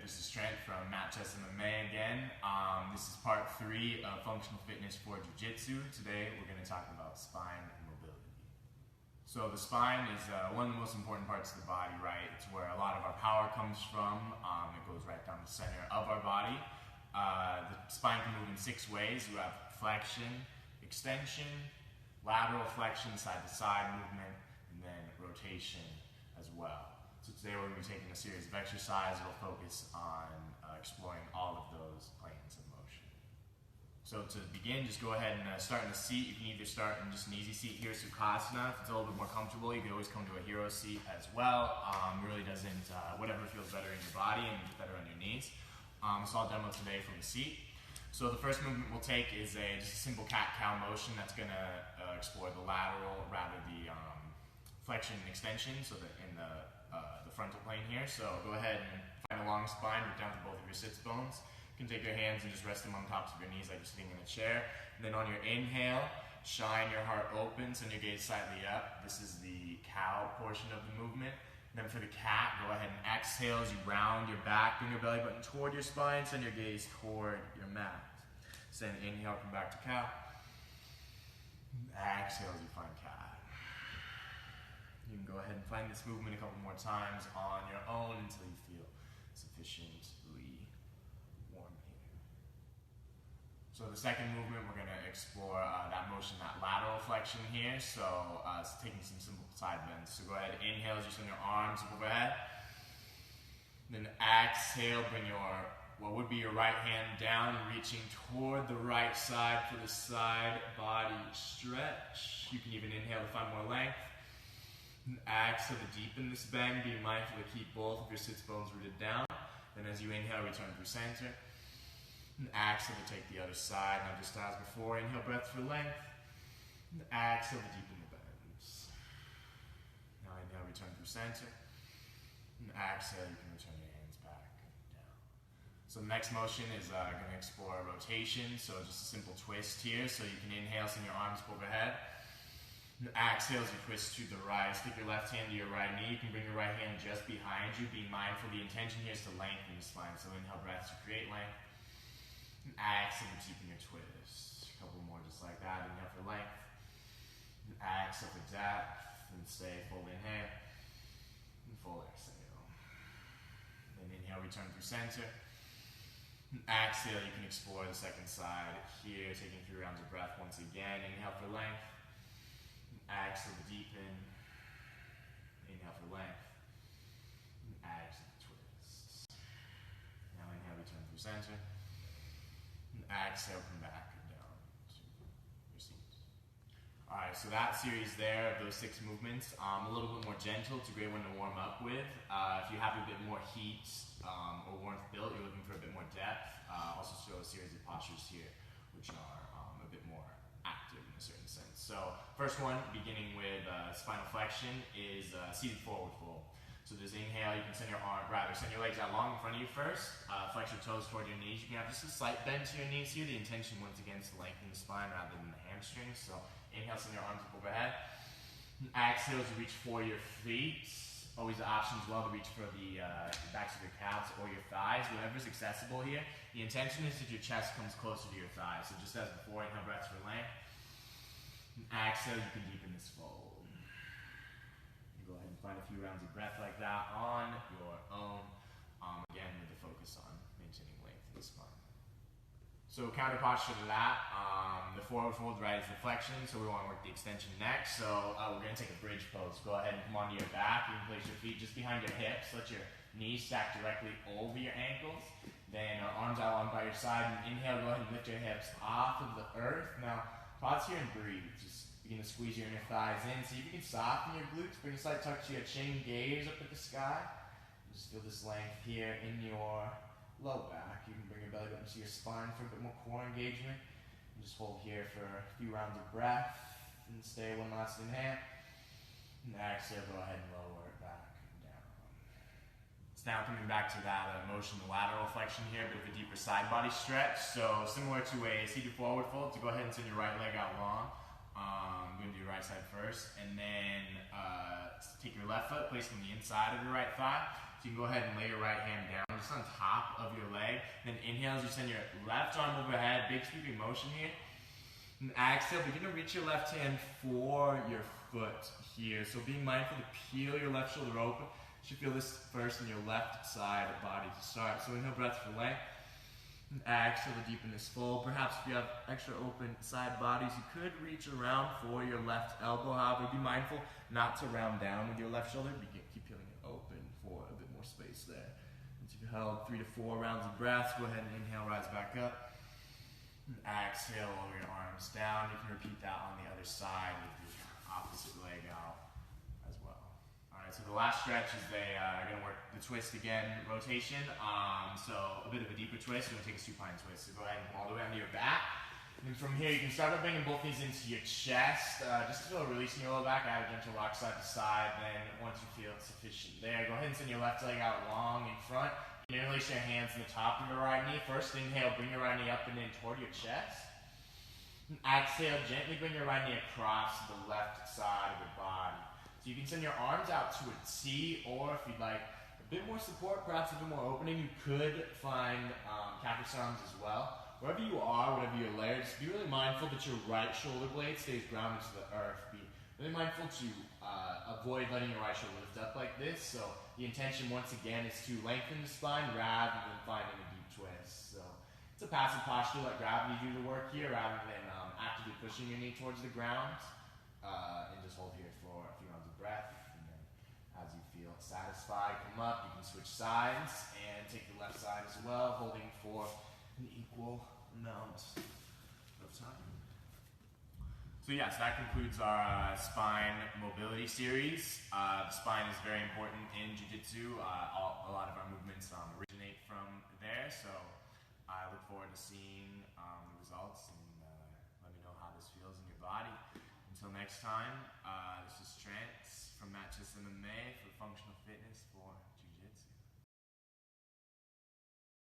This is Trent from Matchess MMA again. This is part 3 of functional fitness for Jiu-Jitsu. Today we're going to talk about spine and mobility. So the spine is one of the most important parts of the body, right? It's where a lot of our power comes from. It goes right down the center of our body. The spine can move in 6 ways. You have flexion, extension, lateral flexion, side-to-side movement, and then rotation as well. So today we're going to be taking a series of exercises that will focus on exploring all of those planes of motion. So to begin, just go ahead and start in a seat. You can either start in just an easy seat here, Sukhasana. If it's a little bit more comfortable, you can always come to a hero seat as well. Really doesn't, whatever feels better in your body and better on your knees. So I'll demo today from the seat. So the first movement we'll take is just a simple CatCow motion that's going to explore the lateral, rather the flexion and extension, so that in the frontal plane here. So go ahead and find a long spine, root down to both of your sits bones. You can take your hands and just rest them on tops of your knees like you're sitting in a chair. And then on your inhale, shine your heart open, send your gaze slightly up. This is the cow portion of the movement. And then for the cat, go ahead and exhale as you round your back, bring your belly button toward your spine, send your gaze toward your mat. So then inhale, come back to cow. Exhale as you find cat. You can go ahead and find this movement a couple more times on your own until you feel sufficiently warm here. So the second movement, we're going to explore that motion, that lateral flexion here. So it's taking some simple side bends. So go ahead, inhale as you send your arms overhead. Then exhale, bring your, what would be your right hand down, reaching toward the right side for the side body stretch. You can even inhale to find more length. And exhale to deepen this bend, being mindful to keep both of your sits bones rooted down. Then as you inhale, return through center. And exhale to take the other side. Now just as before, inhale breath for length. And exhale to deepen the bends. Now inhale, return through center. And exhale, you can return your hands back down. So the next motion is going to explore rotation. So just a simple twist here. So you can inhale, send your arms overhead. And exhale as you twist to the right. Stick your left hand to your right knee. You can bring your right hand just behind you. Be mindful, the intention here is to lengthen the spine. So inhale breath to create length. And exhale to deepen your twist. A couple more just like that. Inhale for length. And exhale for depth. And stay, full inhale. And full exhale. Then inhale, return through center. And exhale, you can explore the second side here, taking 3 rounds of breath once again. Inhale for length. Exhale to deepen. Inhale for length. And exhale to twist. Now inhale, return through center. And exhale, come back down to your seats. Alright, so that series there of those 6 movements, a little bit more gentle. It's a great one to warm up with. If you have a bit more heat or warmth built, you're looking for a bit more depth. Also show a series of postures here, which are a bit more active in a certain sense. So first one, beginning with spinal flexion, is seated forward fold. So just inhale, you can send your legs out long in front of you first. Flex your toes toward your knees. You can have just a slight bend to your knees here. The intention, once again, is to lengthen the spine rather than the hamstrings. So inhale, send your arms up overhead. And exhale as you reach for your feet. Always the option as well to reach for the backs of your calves or your thighs, whatever's accessible here. The intention is that your chest comes closer to your thighs. So just as before, inhale breath for length. And exhale, you can deepen this fold. You go ahead and find a few rounds of breath like that on your own. Again, with the focus on maintaining length in the spine. So counter posture to that, the forward fold, right, is the flexion. So we want to work the extension next. So we're going to take a bridge pose. Go ahead and come onto your back. You can place your feet just behind your hips. Let your knees stack directly over your ankles. Then arms out long by your side. And inhale, go ahead and lift your hips off of the earth. Now, pause here and breathe. Just begin to squeeze your inner thighs in. See if you can soften your glutes. Bring a slight tuck to your chin. Gaze up at the sky. Just feel this length here in your low back. You can bring your belly button to your spine for a bit more core engagement. And just hold here for a few rounds of breath. And stay one last inhale. And exhale, go ahead and lower it back down. It's now coming back to that motion, the lateral flexion here, a bit of a deeper side body stretch. So similar to a seated forward fold, to go ahead and send your right leg out long. Going to do your right side first, and then take your left foot, place it on the inside of your right thigh. So you can go ahead and lay your right hand down just on top of your leg. Then inhale as you send your left arm overhead, big sweeping motion here. And exhale, begin to reach your left hand for your foot here. So being mindful to peel your left shoulder open. You should feel this first in your left side body to start. So inhale, breath for length. And exhale to deepen this fold. Perhaps if you have extra open side bodies, you could reach around for your left elbow. However, be mindful not to round down with your left shoulder. Keep peeling it open for a bit more space there. Once you've held 3 to 4 rounds of breaths, go ahead and inhale, rise back up. And exhale, lower your arms down. You can repeat that on the other side with your opposite leg out as well. Alright, so the last stretch is they are going to work the twist again, rotation. So a bit of a deeper twist. We're going to take a supine twist. So go ahead and come all the way onto your back. And from here, you can start by bringing both knees into your chest. Just to feel a release in your lower back. Add a gentle rock side to side. Then once you feel it's sufficient there, go ahead and send your left leg out long in front. Interlace your hands on the top of your right knee. First inhale, bring your right knee up and in toward your chest. And exhale, gently bring your right knee across the left side of your body. So you can send your arms out to a T, or if you'd like a bit more support, perhaps a bit more opening, you could find cactus arms as well. Wherever you are, whatever your layer, just be really mindful that your right shoulder blade stays grounded to the earth. Be really mindful to avoid letting your right shoulder lift up like this. So the intention, once again, is to lengthen the spine rather than finding a deep twist. So it's a passive posture, let gravity do the work here rather than actively pushing your knee towards the ground. And just hold here for a few rounds of breath. And then as you feel satisfied, come up. You can switch sides and take the left side as well, holding for an equal amount of time. So yes, that concludes our spine mobility series. The spine is very important in Jiu-Jitsu. A lot of our movements originate from there, so I look forward to seeing the results, and let me know how this feels in your body. Until next time, this is Trent from Matches MMA for Funk